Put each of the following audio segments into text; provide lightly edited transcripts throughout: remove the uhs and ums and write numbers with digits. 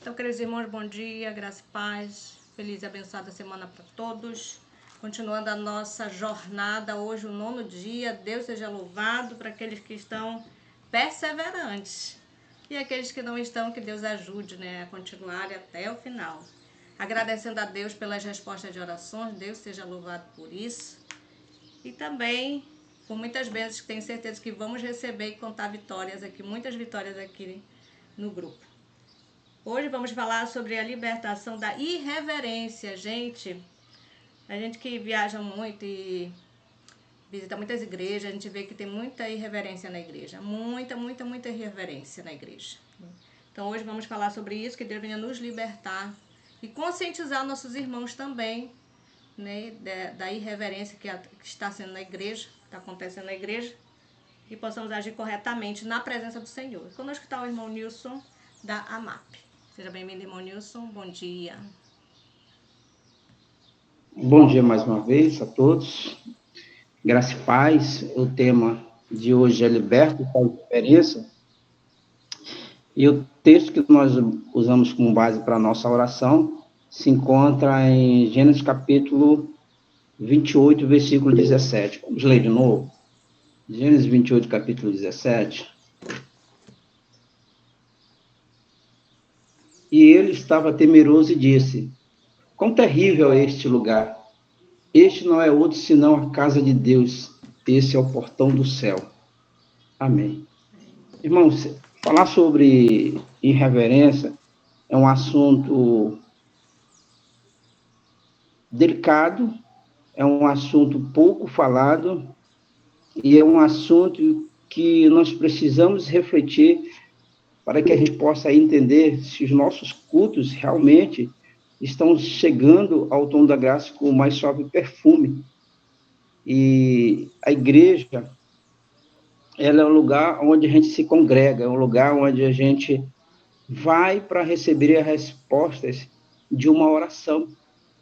Então, queridos irmãos, bom dia, graça e paz, feliz e abençoada semana para todos. Continuando a nossa jornada, hoje o 9º dia, Deus seja louvado para aqueles que estão perseverantes. E aqueles que não estão, que Deus ajude, a continuar até o final. Agradecendo a Deus pelas respostas de orações, Deus seja louvado por isso. E também por muitas bênçãos que tenho certeza que vamos receber e contar vitórias aqui, muitas vitórias aqui no grupo. Hoje vamos falar sobre a libertação da irreverência. A gente que viaja muito e visita muitas igrejas, a gente vê que tem muita irreverência na igreja. Muita irreverência na igreja. Então hoje vamos falar sobre isso, que Deus venha nos libertar e conscientizar nossos irmãos também, da irreverência que está sendo na igreja, que está acontecendo na igreja, e possamos agir corretamente na presença do Senhor. Conosco está o irmão Nilson, da AMAP. Seja bem-vindo, irmão Nilson. Bom dia. Bom dia mais uma vez a todos. Graça e paz. O tema de hoje é liberto da diferença. E o texto que nós usamos como base para a nossa oração se encontra em Gênesis capítulo 28, versículo 17. Vamos ler de novo. Gênesis 28, capítulo 17. E ele estava temeroso e disse: quão terrível é este lugar! Este não é outro senão a casa de Deus. Esse é o portão do céu. Amém. Irmãos, falar sobre irreverência é um assunto delicado, é um assunto pouco falado e é um assunto que nós precisamos refletir para que a gente possa entender se os nossos cultos realmente estão chegando ao tom da graça com o mais suave perfume. E a igreja, ela é um lugar onde a gente se congrega, é um lugar onde a gente vai para receber as respostas de uma oração,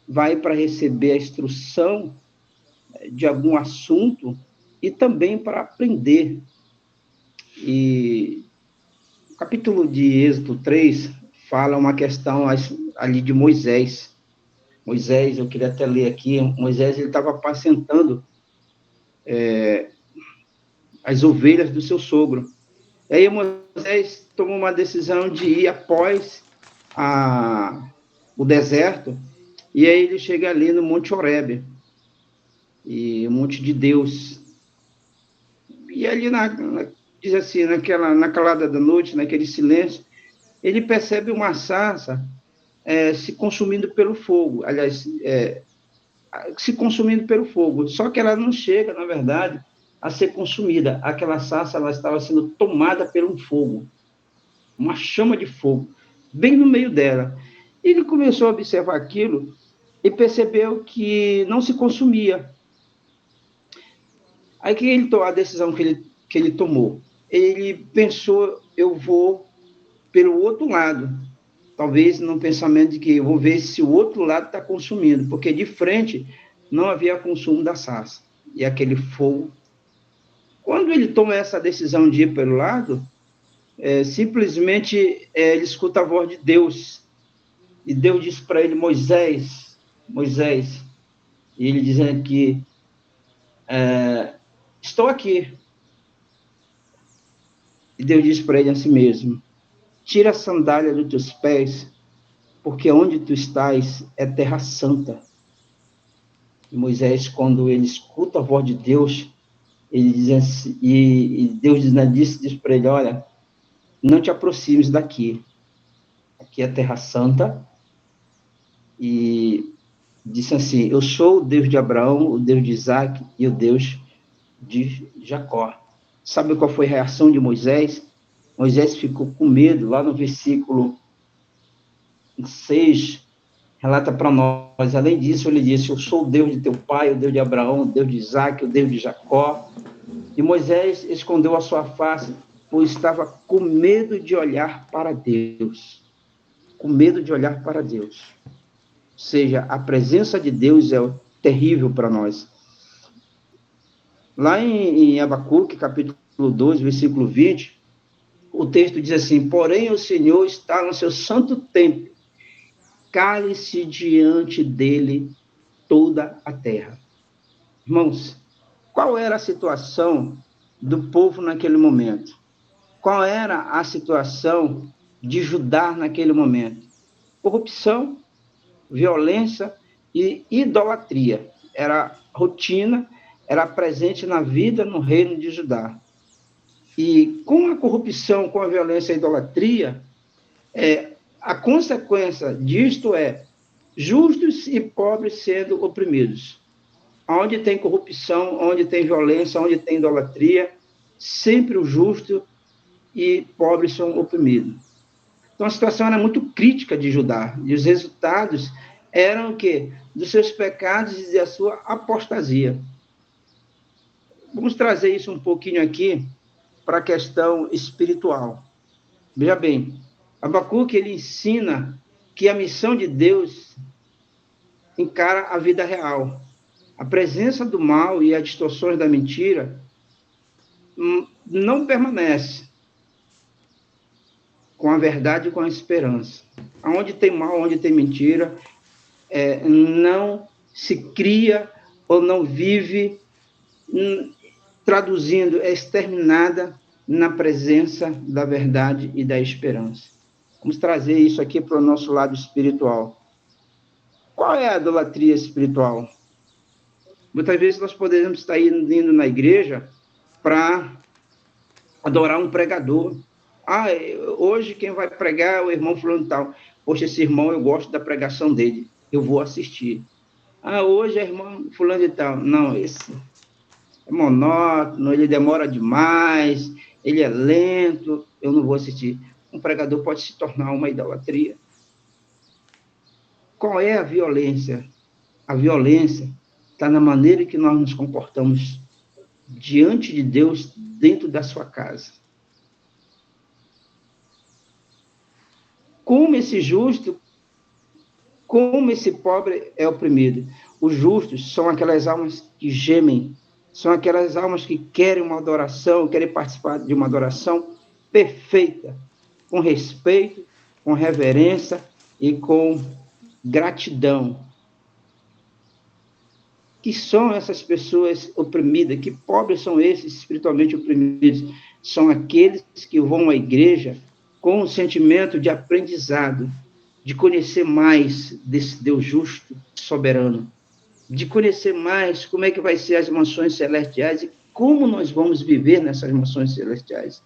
vai para receber a instrução de algum assunto e também para aprender. E o capítulo de Êxodo 3 fala uma questão ali de Moisés. Moisés, eu queria até ler aqui, Moisés ele estava apacentando as ovelhas do seu sogro. E aí Moisés tomou uma decisão de ir após o deserto, e aí ele chega ali no Monte Horebe, e o Monte de Deus. E ali, diz assim, na calada da noite, naquele silêncio, ele percebe uma sarça se consumindo pelo fogo, aliás, se consumindo pelo fogo, só que ela não chega, na verdade, a ser consumida. Aquela sarça, ela estava sendo tomada por um fogo, uma chama de fogo, bem no meio dela. Ele começou a observar aquilo e percebeu que não se consumia. Aí a decisão que ele tomou? Ele pensou, eu vou pelo outro lado, talvez no pensamento de que eu vou ver se o outro lado está consumindo, porque de frente não havia consumo da sarça, e aquele fogo. Quando ele toma essa decisão de ir pelo lado, simplesmente ele escuta a voz de Deus, e Deus diz para ele: Moisés, Moisés, e ele dizendo que estou aqui. E Deus diz para ele assim mesmo: tira a sandália dos teus pés, porque onde tu estás é terra santa. E Moisés, quando ele escuta a voz de Deus, ele diz assim, e Deus diz para ele: olha, não te aproximes daqui. Aqui é terra santa. E disse assim: eu sou o Deus de Abraão, o Deus de Isaac e o Deus de Jacó. Sabe qual foi a reação de Moisés? Moisés ficou com medo. Lá no versículo 6, relata para nós: além disso, ele disse: eu sou o Deus de teu pai, o Deus de Abraão, o Deus de Isaac, o Deus de Jacó. E Moisés escondeu a sua face, pois estava com medo de olhar para Deus. Com medo de olhar para Deus. Ou seja, a presença de Deus é terrível para nós. Lá em Abacuque, capítulo 2, versículo 20, o texto diz assim: porém o Senhor está no seu santo templo, cale-se diante dele toda a terra. Irmãos, qual era a situação do povo naquele momento? Qual era a situação de Judá naquele momento? Corrupção, violência e idolatria. Era rotina, era presente na vida no reino de Judá. E com a corrupção, com a violência e a idolatria, a consequência disto é justos e pobres sendo oprimidos. Onde tem corrupção, onde tem violência, onde tem idolatria, sempre o justo e pobres são oprimidos. Então a situação era muito crítica de Judá, e os resultados eram o quê? Dos seus pecados e da sua apostasia. Vamos trazer isso um pouquinho aqui para a questão espiritual. Veja bem, Abacuque ele ensina que a missão de Deus encara a vida real. A presença do mal e as distorções da mentira não permanece com a verdade e com a esperança. Onde tem mal, onde tem mentira, não se cria ou não vive, traduzindo, é exterminada na presença da verdade e da esperança. Vamos trazer isso aqui para o nosso lado espiritual. Qual é a idolatria espiritual? Muitas vezes nós podemos estar indo na igreja para adorar um pregador. Hoje quem vai pregar é o irmão fulano tal. Poxa, esse irmão, eu gosto da pregação dele, eu vou assistir. Hoje é irmão fulano e tal. Não, esse é monótono, ele demora demais, ele é lento, eu não vou assistir. Um pregador pode se tornar uma idolatria. Qual é a violência? A violência está na maneira que nós nos comportamos diante de Deus dentro da sua casa. Como esse justo, como esse pobre é oprimido. Os justos são aquelas almas que gemem, são aquelas almas que querem uma adoração, querem participar de uma adoração perfeita, com respeito, com reverência e com gratidão. Que são essas pessoas oprimidas? Que pobres são esses espiritualmente oprimidos? São aqueles que vão à igreja com o sentimento de aprendizado, de conhecer mais desse Deus justo, soberano, de conhecer mais como é que vai ser as mansões celestiais e como nós vamos viver nessas mansões celestiais,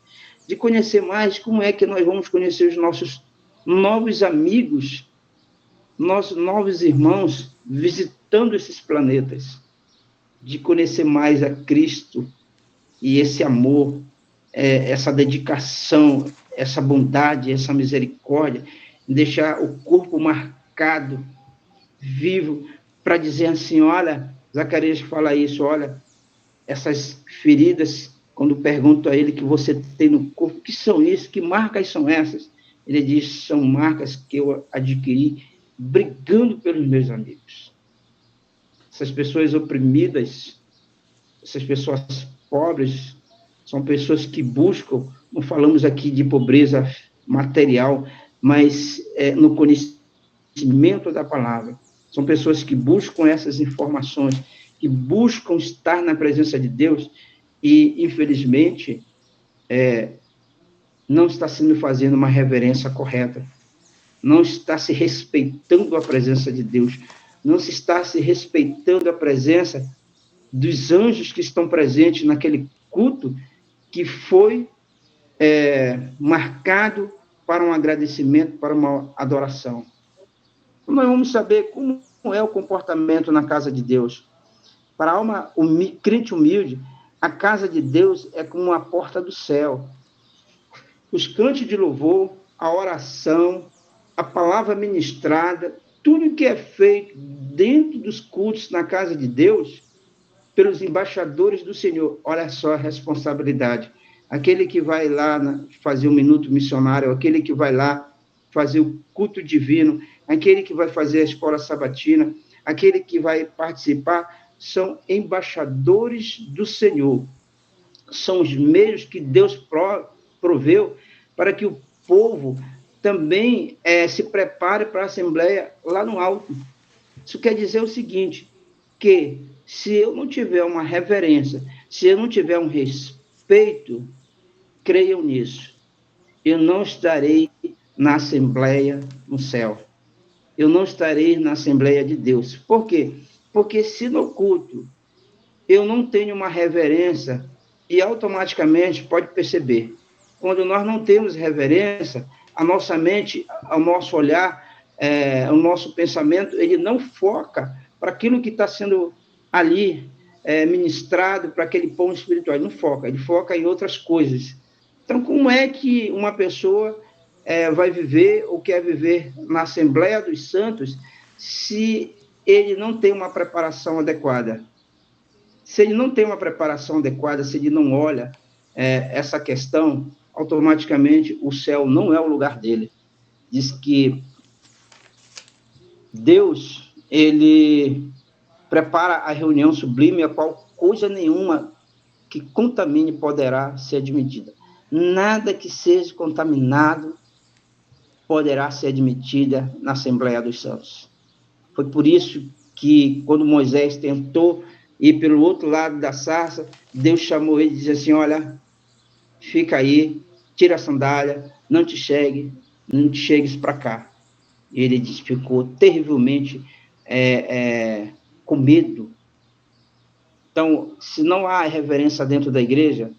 de conhecer mais como é que nós vamos conhecer os nossos novos amigos, nossos novos irmãos, visitando esses planetas, de conhecer mais a Cristo e esse amor, essa dedicação, essa bondade, essa misericórdia, deixar o corpo marcado, vivo, para dizer assim, olha, Zacarias fala isso, olha, essas feridas, quando pergunto a ele que você tem no corpo, que são isso? Que marcas são essas? Ele diz, são marcas que eu adquiri brigando pelos meus amigos. Essas pessoas oprimidas, essas pessoas pobres, são pessoas que buscam, não falamos aqui de pobreza material, mas no conhecimento da palavra. São pessoas que buscam essas informações, que buscam estar na presença de Deus e, infelizmente, não está sendo fazendo uma reverência correta, não está se respeitando a presença de Deus, não se está se respeitando a presença dos anjos que estão presentes naquele culto que foi marcado para um agradecimento, para uma adoração. Então, nós vamos saber como é o comportamento na casa de Deus. Para a alma crente humilde, a casa de Deus é como uma porta do céu. Os cantos de louvor, a oração, a palavra ministrada, tudo que é feito dentro dos cultos na casa de Deus, pelos embaixadores do Senhor. Olha só a responsabilidade. Aquele que vai lá fazer o minuto missionário, aquele que vai lá fazer o culto divino, aquele que vai fazer a escola sabatina, aquele que vai participar, são embaixadores do Senhor. São os meios que Deus proveu para que o povo também se prepare para a Assembleia lá no alto. Isso quer dizer o seguinte, que se eu não tiver uma reverência, se eu não tiver um respeito, creiam nisso, eu não estarei na Assembleia no céu. Eu não estarei na Assembleia de Deus. Por quê? Porque se no culto eu não tenho uma reverência, e automaticamente pode perceber, quando nós não temos reverência, a nossa mente, o nosso olhar, o nosso pensamento, ele não foca para aquilo que está sendo ali ministrado, para aquele pão espiritual, ele não foca, ele foca em outras coisas. Então, como é que uma pessoa vai viver ou quer viver na Assembleia dos Santos se ele não tem uma preparação adequada? Se ele não tem uma preparação adequada, se ele não olha essa questão, automaticamente o céu não é o lugar dele. Diz que Deus, ele prepara a reunião sublime, a qual coisa nenhuma que contamine poderá ser admitida. Nada que seja contaminado poderá ser admitida na Assembleia dos Santos. Foi por isso que, quando Moisés tentou ir pelo outro lado da sarça, Deus chamou ele e disse assim, olha, fica aí, tira a sandália, não te chegues para cá. E ele ficou terrivelmente com medo. Então, se não há reverência dentro da igreja,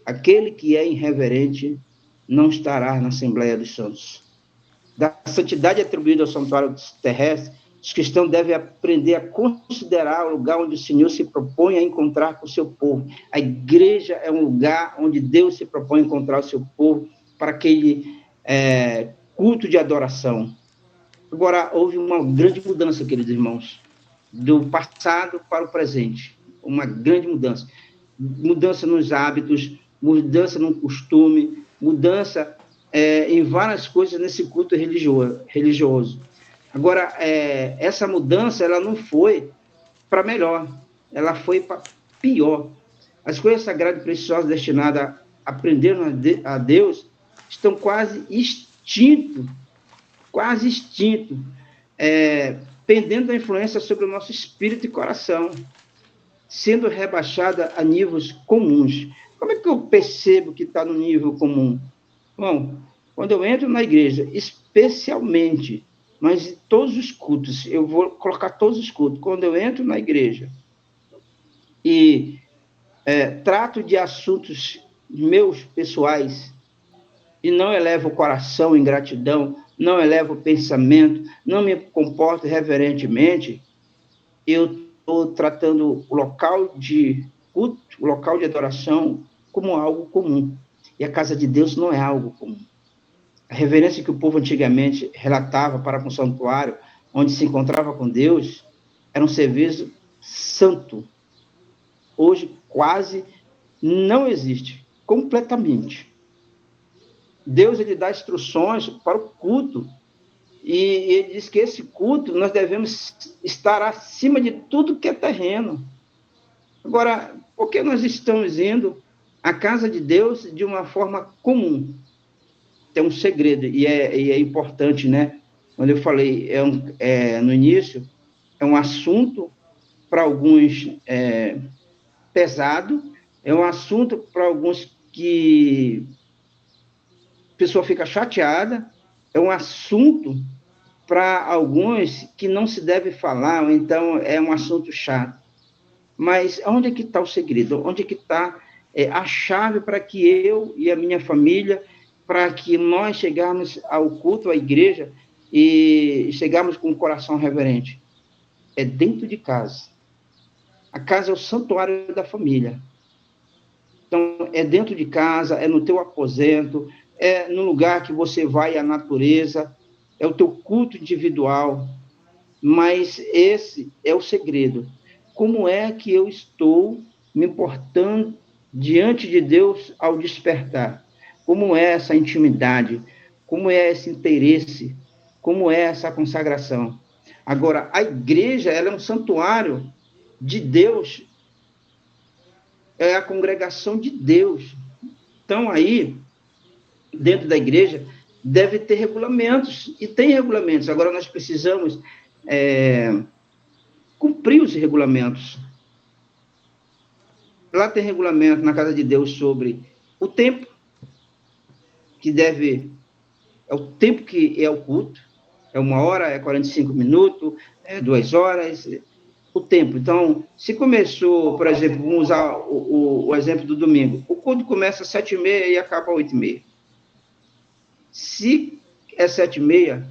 aquele que é irreverente não estará na Assembleia dos Santos. Da santidade atribuída ao santuário terrestre, os cristãos devem aprender a considerar o lugar onde o Senhor se propõe a encontrar com o seu povo. A igreja é um lugar onde Deus se propõe a encontrar o seu povo para aquele culto de adoração. Agora, houve uma grande mudança, queridos irmãos, do passado para o presente. Uma grande mudança. Mudança nos hábitos, mudança no costume, mudança em várias coisas nesse culto religioso. Agora, essa mudança, ela não foi para melhor, ela foi para pior. As coisas sagradas e preciosas destinadas a aprender a Deus estão quase extinto, pendendo da influência sobre o nosso espírito e coração, sendo rebaixada a níveis comuns. Como é que eu percebo que está no nível comum? Bom, quando eu entro na igreja, especialmente, mas em todos os cultos, eu vou colocar todos os cultos, quando eu entro na igreja e trato de assuntos meus pessoais e não elevo o coração em gratidão, não elevo o pensamento, não me comporto reverentemente, eu estou tratando o local de culto, o local de adoração, como algo comum. E a casa de Deus não é algo comum. A reverência que o povo antigamente relatava para com o santuário, onde se encontrava com Deus, era um serviço santo. Hoje quase não existe, completamente. Deus, ele dá instruções para o culto, e ele diz que esse culto nós devemos estar acima de tudo que é terreno. Agora, por que nós estamos indo à casa de Deus de uma forma comum? Tem um segredo, e é importante, né? Quando eu falei no início, é um assunto para alguns pesado, é um assunto para alguns que a pessoa fica chateada, é um assunto para alguns que não se deve falar, ou então é um assunto chato. Mas onde é que está o segredo? Onde é que está a chave para que eu e a minha família, para que nós chegarmos ao culto, à igreja, e chegarmos com o coração reverente? É dentro de casa. A casa é o santuário da família. Então, é dentro de casa, é no teu aposento, é no lugar que você vai à natureza, é o teu culto individual, mas esse é o segredo. Como é que eu estou me portando diante de Deus ao despertar? Como é essa intimidade? Como é esse interesse? Como é essa consagração? Agora, a igreja, ela é um santuário de Deus, é a congregação de Deus. Então, aí, dentro da igreja deve ter regulamentos, e tem regulamentos. Agora nós precisamos cumprir os regulamentos. Lá tem regulamento na casa de Deus sobre o tempo, que é o tempo que é o culto, é 1 hora, é 45 minutos, é 2 horas, o tempo. Então, se começou, por exemplo, vamos usar o exemplo do domingo, o culto começa às 7h30 e acaba às 8h30. Se é 7h30,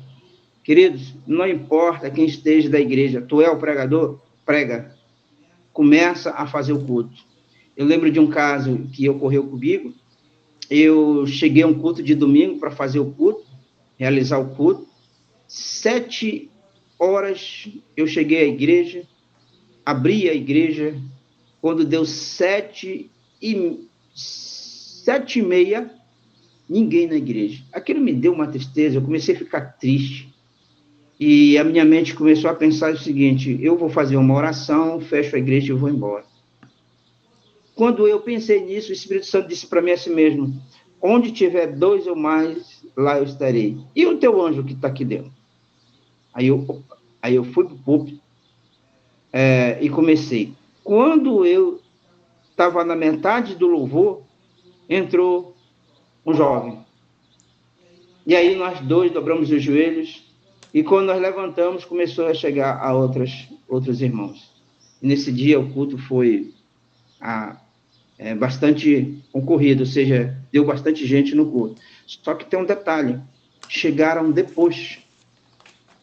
queridos, não importa quem esteja da igreja, tu é o pregador, prega, começa a fazer o culto. Eu lembro de um caso que ocorreu comigo. Eu cheguei a um culto de domingo para fazer o culto, realizar o culto. 7 horas eu cheguei à igreja, abri a igreja. Quando deu 7h30, ninguém na igreja. Aquilo me deu uma tristeza, eu comecei a ficar triste. E a minha mente começou a pensar o seguinte: eu vou fazer uma oração, fecho a igreja e vou embora. Quando eu pensei nisso, o Espírito Santo disse para mim assim mesmo: onde tiver 2 ou mais, lá eu estarei. E o teu anjo que está aqui dentro? Aí eu fui para o púlpito e comecei. Quando eu estava na metade do louvor, entrou um jovem. E aí nós dois dobramos os joelhos, e quando nós levantamos, começou a chegar a outros irmãos. E nesse dia o culto foi bastante concorrido, ou seja, deu bastante gente no culto. Só que tem um detalhe: chegaram depois.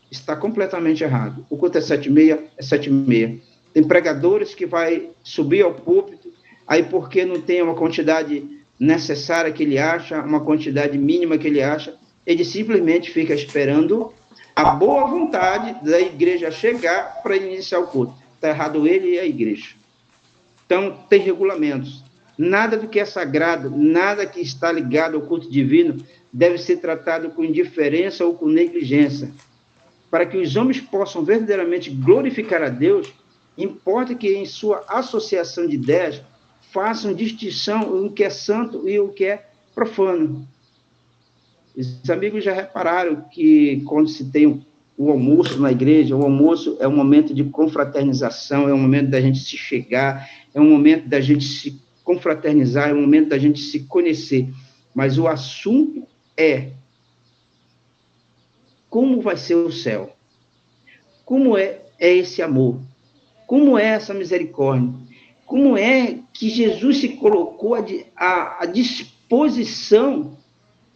Está completamente errado. O culto é 7h30, é 7h30. Tem pregadores que vai subir ao púlpito, aí porque não tem uma quantidade necessária que ele acha, uma quantidade mínima que ele acha, ele simplesmente fica esperando a boa vontade da igreja chegar para iniciar o culto. Está errado ele e a igreja. Então, tem regulamentos. Nada do que é sagrado, nada que está ligado ao culto divino deve ser tratado com indiferença ou com negligência. Para que os homens possam verdadeiramente glorificar a Deus, importa que em sua associação de ideias façam distinção entre o que é santo e o que é profano. Os amigos já repararam que quando se tem o almoço na igreja, o almoço é um momento de confraternização, é um momento da gente se chegar, é um momento da gente se confraternizar, é um momento da gente se conhecer. Mas o assunto é como vai ser o céu? Como é esse amor? Como é essa misericórdia? Como é que Jesus se colocou à disposição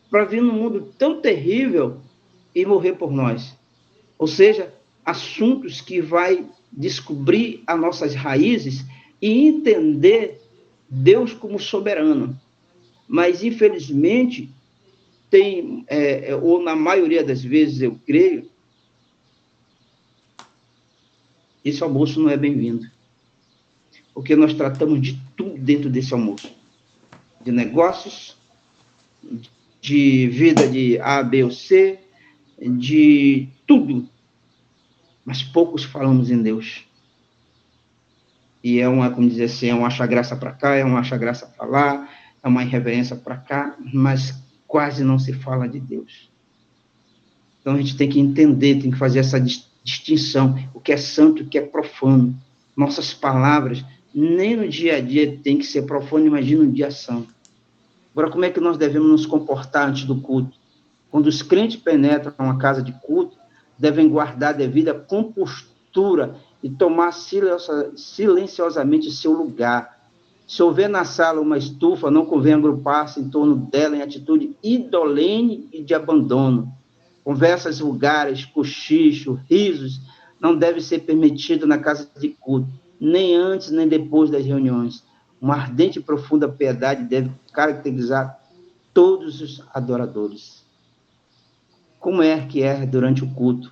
para vir num mundo tão terrível e morrer por nós? Ou seja, assuntos que vai descobrir as nossas raízes e entender Deus como soberano. Mas, infelizmente, ou na maioria das vezes, eu creio, esse almoço não é bem-vindo. Porque nós tratamos de tudo dentro desse almoço. De negócios, de vida de A, B ou C, de tudo. Mas poucos falamos em Deus. E como dizer assim, é um acha-graça para cá, é um acha-graça para lá, é uma irreverência para cá, mas quase não se fala de Deus. Então a gente tem que entender, tem que fazer essa distinção, o que é santo e o que é profano. Nossas palavras, nem no dia a dia tem que ser profano, imagina no dia santo. Agora, como é que nós devemos nos comportar antes do culto? Quando os crentes penetram uma casa de culto, devem guardar a devida compostura e tomar silenciosamente seu lugar. Se houver na sala uma estufa, não convém agrupar-se em torno dela em atitude idolene e de abandono. Conversas vulgares, cochicho, risos, não devem ser permitidos na casa de culto, nem antes nem depois das reuniões. Uma ardente e profunda piedade deve caracterizar todos os adoradores. Como é que é durante o culto?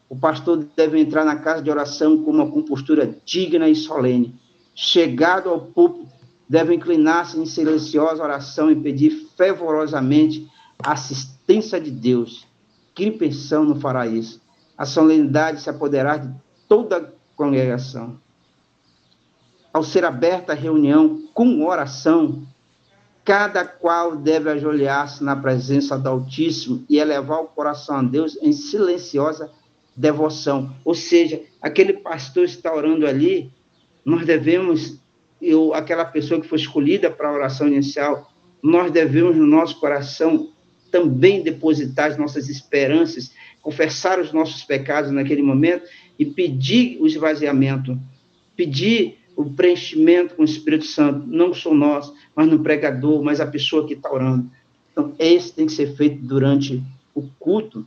O pastor deve entrar na casa de oração com uma compostura digna e solene. Chegado ao púlpito, deve inclinar-se em silenciosa oração e pedir fervorosamente a assistência de Deus. Que pensão não fará isso? A solenidade se apoderar de toda a congregação. Ao ser aberta a reunião com oração, cada qual deve ajoelhar-se na presença do Altíssimo e elevar o coração a Deus em silenciosa devoção. Ou seja, aquele pastor está orando ali, nós devemos, aquela pessoa que foi escolhida para a oração inicial, nós devemos no nosso coração também depositar as nossas esperanças, confessar os nossos pecados naquele momento e pedir o esvaziamento, pedir o preenchimento com o Espírito Santo, não só nós, mas no pregador, mas a pessoa que está orando. Então, esse tem que ser feito durante o culto.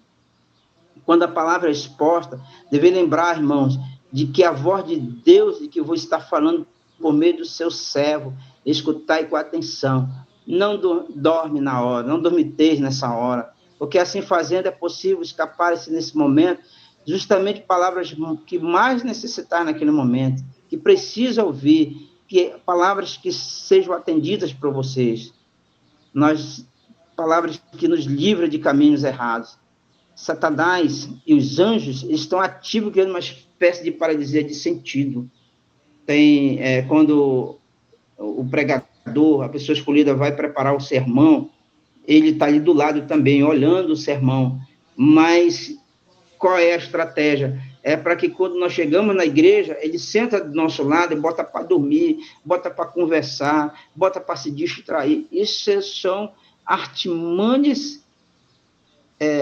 Quando a palavra é exposta, deve lembrar, irmãos, de que a voz de Deus, de que vou estar falando por meio do seu servo, escutai com atenção. Não dorme na hora, não dormiteis nessa hora, porque assim fazendo é possível escapar-se nesse momento, justamente palavras que mais necessitar naquele momento, que precisa ouvir, palavras que sejam atendidas por vocês. Palavras que nos livram de caminhos errados. Satanás e os anjos estão ativos criando uma espécie de paralisia de sentido. Quando o pregador, a pessoa escolhida, vai preparar o sermão, ele está ali do lado também, olhando o sermão. Mas qual é a estratégia? É para que quando nós chegamos na igreja, ele senta do nosso lado e bota para dormir, bota para conversar, bota para se distrair. Isso são artimanhas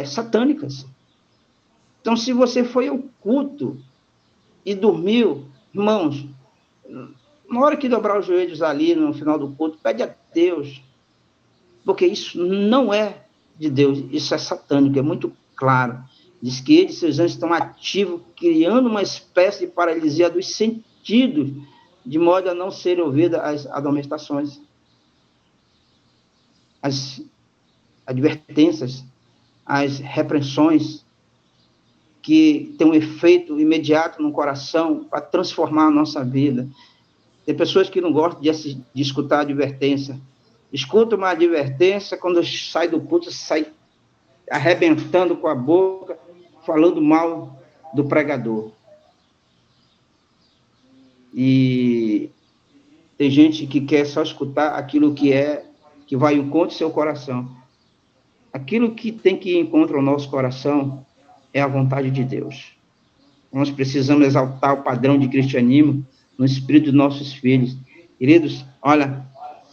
satânicas. Então, se você foi ao culto e dormiu, irmãos, na hora que dobrar os joelhos ali no final do culto, pede a Deus, porque isso não é de Deus, isso é satânico, é muito claro. Diz que eles e seus anjos estão ativos, criando uma espécie de paralisia dos sentidos, de modo a não serem ouvidas as admoestações, as advertências, as repreensões, que tem um efeito imediato no coração para transformar a nossa vida. Tem pessoas que não gostam de escutar a advertência. Escuta uma advertência, quando sai do culto, sai arrebentando com a boca, falando mal do pregador. E tem gente que quer só escutar aquilo que vai em contra do seu coração. Aquilo que tem que ir em contra o nosso coração é a vontade de Deus. Nós precisamos exaltar o padrão de cristianismo no espírito dos nossos filhos. Queridos, olha,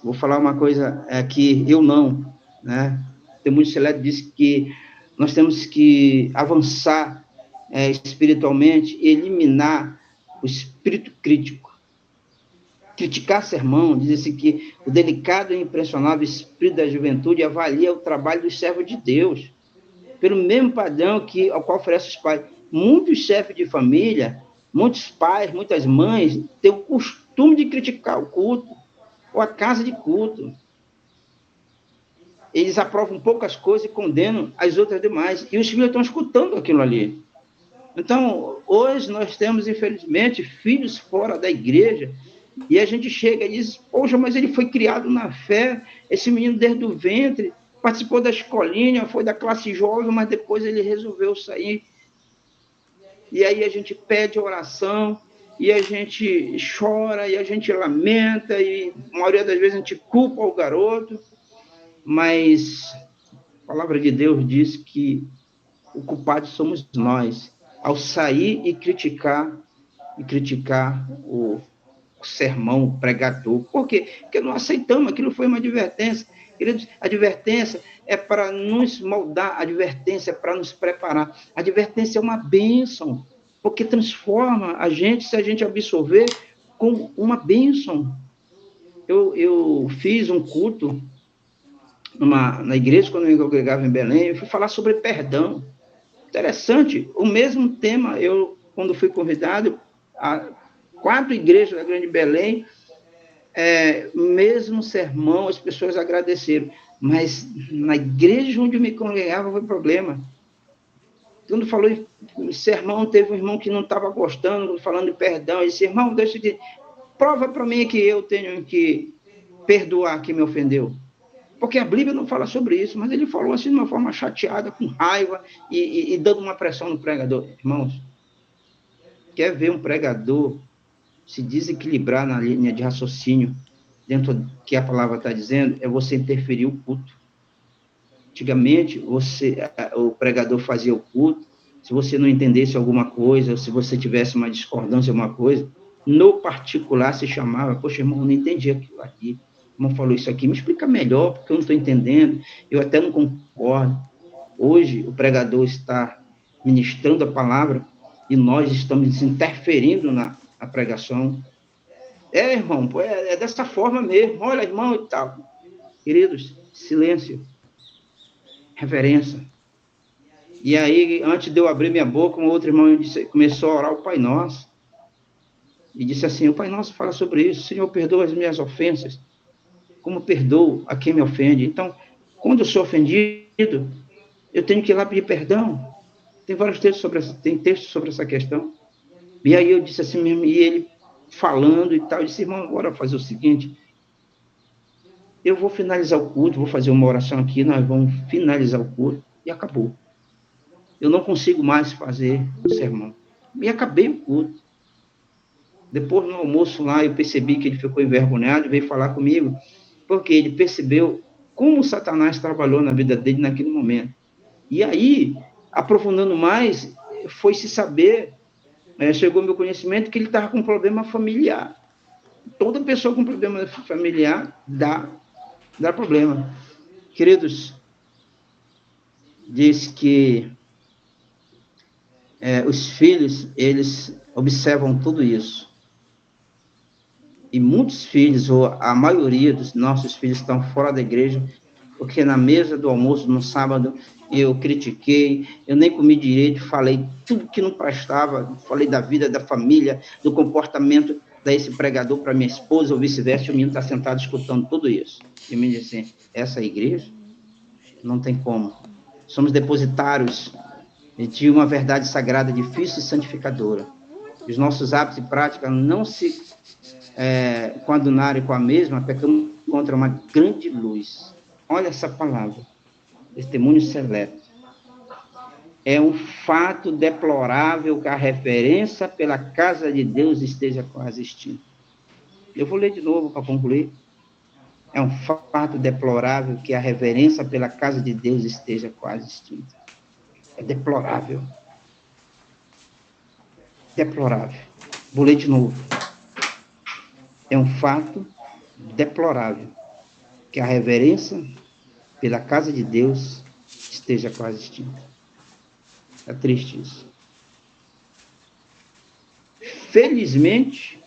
vou falar uma coisa que eu não, né? Tem muito seleto diz que nós temos que avançar espiritualmente e eliminar o espírito crítico. Criticar sermão, diz-se que o delicado e impressionável espírito da juventude avalia o trabalho dos servos de Deus, pelo mesmo padrão ao qual oferece os pais. Muitos chefes de família, muitos pais, muitas mães, têm o costume de criticar o culto, ou a casa de culto. Eles aprovam poucas coisas e condenam as outras demais. E os filhos estão escutando aquilo ali. Então, hoje nós temos, infelizmente, filhos fora da igreja, e a gente chega e diz, poxa, mas ele foi criado na fé, esse menino desde o ventre, participou da escolinha, foi da classe jovem, mas depois ele resolveu sair. E aí a gente pede oração, e a gente chora, e a gente lamenta, e a maioria das vezes a gente culpa o garoto, mas a palavra de Deus diz que o culpado somos nós, ao sair e criticar o sermão, o pregador. Por quê? Porque não aceitamos, aquilo foi uma advertência. Queridos, advertência é para nos moldar, advertência é para nos preparar. Advertência é uma bênção, porque transforma a gente, se a gente absorver, com uma bênção. Eu fiz um culto na igreja, quando eu me congregava em Belém, eu fui falar sobre perdão. Interessante, o mesmo tema, quando fui convidado, a 4 igrejas da Grande Belém, mesmo sermão, as pessoas agradeceram, mas na igreja onde eu me congregava foi problema. Quando falou em sermão, teve um irmão que não estava gostando, falando de perdão, ele disse, irmão, deixa eu dizer, prova para mim que eu tenho que perdoar quem me ofendeu. Porque a Bíblia não fala sobre isso, mas ele falou assim de uma forma chateada, com raiva, e dando uma pressão no pregador. Irmãos, quer ver um pregador se desequilibrar na linha de raciocínio? dentro do que a palavra está dizendo, é você interferir o culto. Antigamente, o pregador fazia o culto, se você não entendesse alguma coisa, ou se você tivesse uma discordância, alguma coisa, no particular se chamava, poxa, irmão, eu não entendi aquilo aqui, o irmão falou isso aqui, me explica melhor, porque eu não estou entendendo, eu até não concordo. Hoje, o pregador está ministrando a palavra e nós estamos interferindo na pregação. Irmão, é dessa forma mesmo, olha, irmão e tal. Queridos, silêncio, reverência. E aí, antes de eu abrir minha boca, um outro irmão começou a orar o Pai Nosso. E disse assim, o Pai Nosso fala sobre isso, Senhor, perdoa as minhas ofensas, como perdoo a quem me ofende. Então, quando eu sou ofendido, eu tenho que ir lá pedir perdão. Tem vários textos sobre essa questão. E aí eu disse assim mesmo, e ele falando e tal, eu disse, irmão, bora fazer o seguinte, eu vou finalizar o culto, vou fazer uma oração aqui, nós vamos finalizar o culto, e acabou. Eu não consigo mais fazer o sermão. E acabei o culto. Depois, no almoço lá, eu percebi que ele ficou envergonhado e veio falar comigo, porque ele percebeu como Satanás trabalhou na vida dele naquele momento. E aí, aprofundando mais, foi se saber, chegou ao meu conhecimento que ele estava com um problema familiar. Toda pessoa com problema familiar dá problema. Queridos, diz que os filhos, eles observam tudo isso. E muitos filhos, ou a maioria dos nossos filhos, estão fora da igreja, porque na mesa do almoço, no sábado, eu critiquei, eu nem comi direito, falei tudo que não prestava, falei da vida, da família, do comportamento desse pregador para minha esposa, ou vice-versa, o menino está sentado escutando tudo isso. E me disse assim, essa igreja? Não tem como. Somos depositários de uma verdade sagrada, difícil e santificadora. Os nossos hábitos e práticas não se coadunarem com a mesma, pecamos contra uma grande luz. Olha essa palavra, testemunho seleto. É um fato deplorável que a reverência pela casa de Deus esteja quase extinta. Eu vou ler de novo para concluir. É um fato deplorável que a reverência pela casa de Deus esteja quase extinta. É deplorável. Deplorável. Vou ler de novo. É um fato deplorável que a reverência pela casa de Deus esteja quase extinta. É triste isso. Felizmente,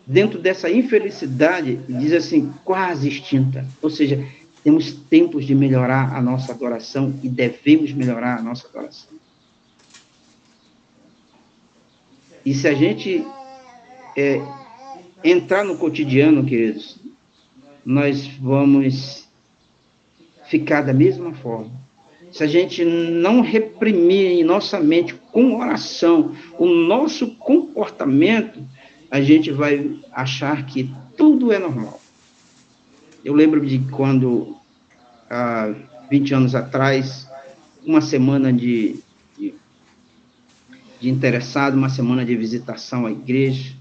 dentro dessa infelicidade, diz assim, quase extinta. Ou seja, temos tempos de melhorar a nossa adoração e devemos melhorar a nossa adoração. E se a gente entrar no cotidiano, queridos, nós vamos ficar da mesma forma. Se a gente não reprimir em nossa mente com oração o nosso comportamento, a gente vai achar que tudo é normal. Eu lembro de quando, há 20 anos atrás, uma semana de interessado, uma semana de visitação à igreja,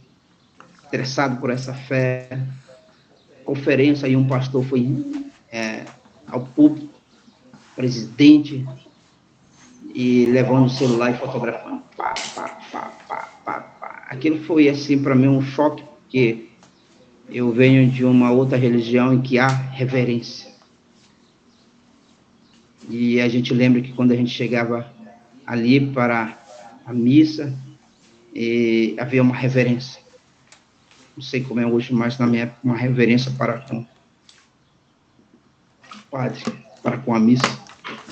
interessado por essa fé, conferência, e um pastor foi ao público, presidente, e levando o celular e fotografando. Pá, pá, pá, pá, pá, pá. Aquilo foi, assim, para mim, um choque, porque eu venho de uma outra religião em que há reverência. E a gente lembra que quando a gente chegava ali para a missa, havia uma reverência. Não sei como é hoje, mas na minha época, uma reverência para com o padre, para com a missa,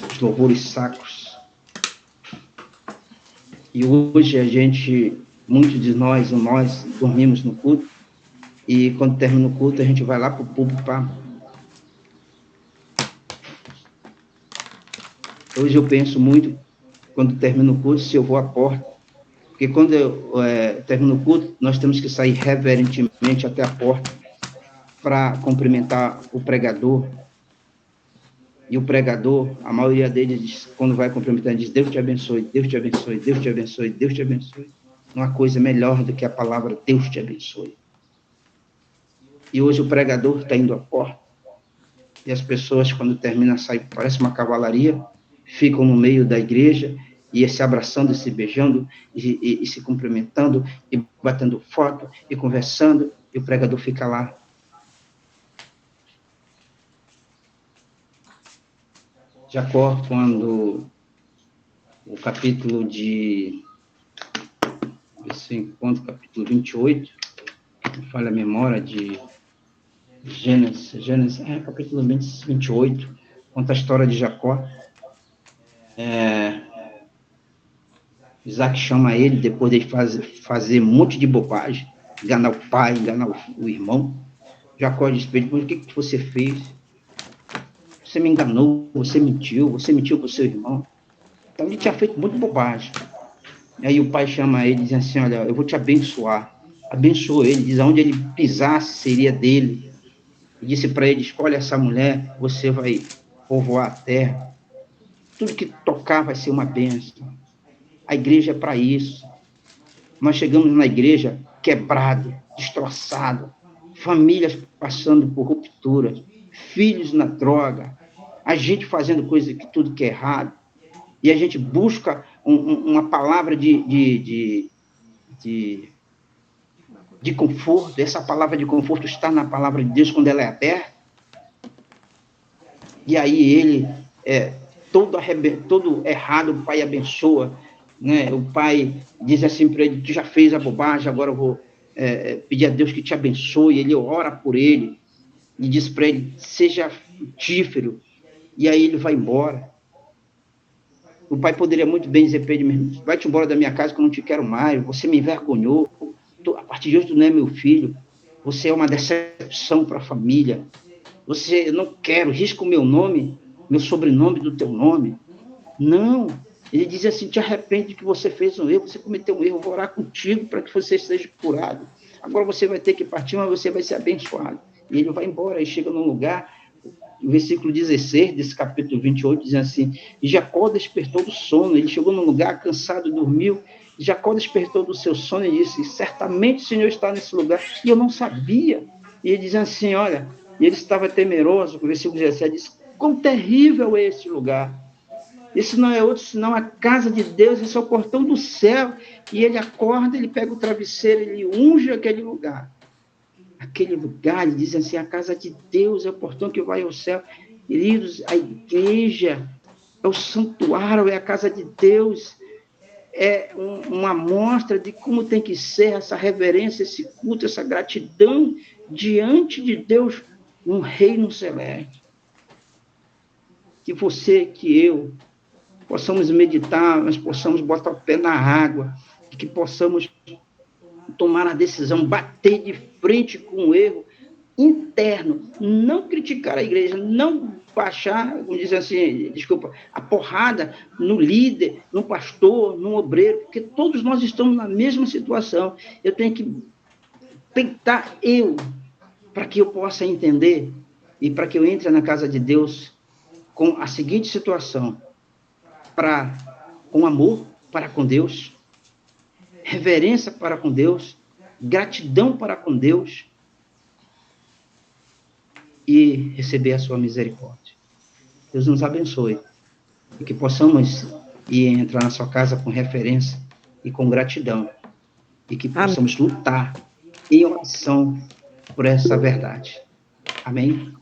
os louvores sacros. E hoje a gente, muitos de nós dormimos no culto, e quando termina o culto, a gente vai lá para o púlpito para... Hoje eu penso muito, quando termino o culto, se eu vou à porta, porque quando eu termino o culto, nós temos que sair reverentemente até a porta para cumprimentar o pregador. E o pregador, a maioria deles, quando vai cumprimentar, diz, Deus te abençoe, Deus te abençoe, Deus te abençoe, Deus te abençoe. Não há coisa melhor do que a palavra Deus te abençoe. E hoje o pregador está indo à porta, e as pessoas, quando termina, saem, parece uma cavalaria, ficam no meio da igreja, e se abraçando, e se beijando, e se cumprimentando, e batendo foto, e conversando, e o pregador fica lá. Jacó, quando o capítulo de, se encontra, capítulo 28, não falha a memória, de Gênesis, capítulo 28, conta a história de Jacó. Isaac chama ele, depois de fazer um monte de bobagem, enganar o pai, enganar o irmão. Jacó diz para ele: o que você fez? Você me enganou, você mentiu para o seu irmão. Então ele tinha feito muita bobagem. E aí o pai chama ele e diz assim: olha, eu vou te abençoar. Abençoou ele, diz: aonde ele pisasse seria dele. E disse para ele: escolhe essa mulher, você vai povoar a terra. Tudo que tocar vai ser uma bênção. A igreja é para isso. Nós chegamos na igreja quebrado, destroçado, famílias passando por rupturas, filhos na droga, a gente fazendo coisa que tudo que é errado, e a gente busca uma palavra de conforto. Essa palavra de conforto está na palavra de Deus quando ela é aberta. E aí ele, todo errado, o pai abençoa, né? O pai diz assim para ele: tu já fez a bobagem, agora eu vou pedir a Deus que te abençoe. Ele ora por ele e diz para ele: seja frutífero. E aí ele vai embora. O pai poderia muito bem dizer para ele: vai-te embora da minha casa que eu não te quero mais, você me envergonhou, a partir de hoje tu não é meu filho, você é uma decepção para a família, eu não quero, risca o meu nome, meu sobrenome do teu nome. Não, ele diz assim: te arrepende que você fez um erro, você cometeu um erro, eu vou orar contigo para que você seja curado. Agora você vai ter que partir, mas você vai ser abençoado. E ele vai embora, e chega num lugar, o versículo 16 desse capítulo 28 diz assim: e Jacó despertou do sono, ele chegou num lugar cansado, dormiu. Jacó despertou do seu sono e disse: certamente o Senhor está nesse lugar, e eu não sabia. E ele diz assim: olha, e ele estava temeroso, o versículo 17 diz: quão terrível é esse lugar! Esse não é outro senão a casa de Deus, esse é o portão do céu. E ele acorda, ele pega o travesseiro, ele unge aquele lugar. Aquele lugar, ele diz assim: a casa de Deus é o portão que vai ao céu. Queridos, a igreja é o santuário, é a casa de Deus, é uma mostra de como tem que ser essa reverência, esse culto, essa gratidão diante de Deus, um reino celeste. Que você, que eu, possamos meditar, nós possamos botar o pé na água, e que possamos tomar a decisão, bater de frente com o erro interno, não criticar a igreja, não baixar, como diz assim, desculpa, a porrada no líder, no pastor, no obreiro, porque todos nós estamos na mesma situação. Eu tenho que peitar para que eu possa entender e para que eu entre na casa de Deus com a seguinte situação: com amor para com Deus, reverência para com Deus, gratidão para com Deus, e receber a sua misericórdia. Deus nos abençoe e que possamos entrar na sua casa com referência e com gratidão, e que possamos lutar em oração por essa verdade. Amém?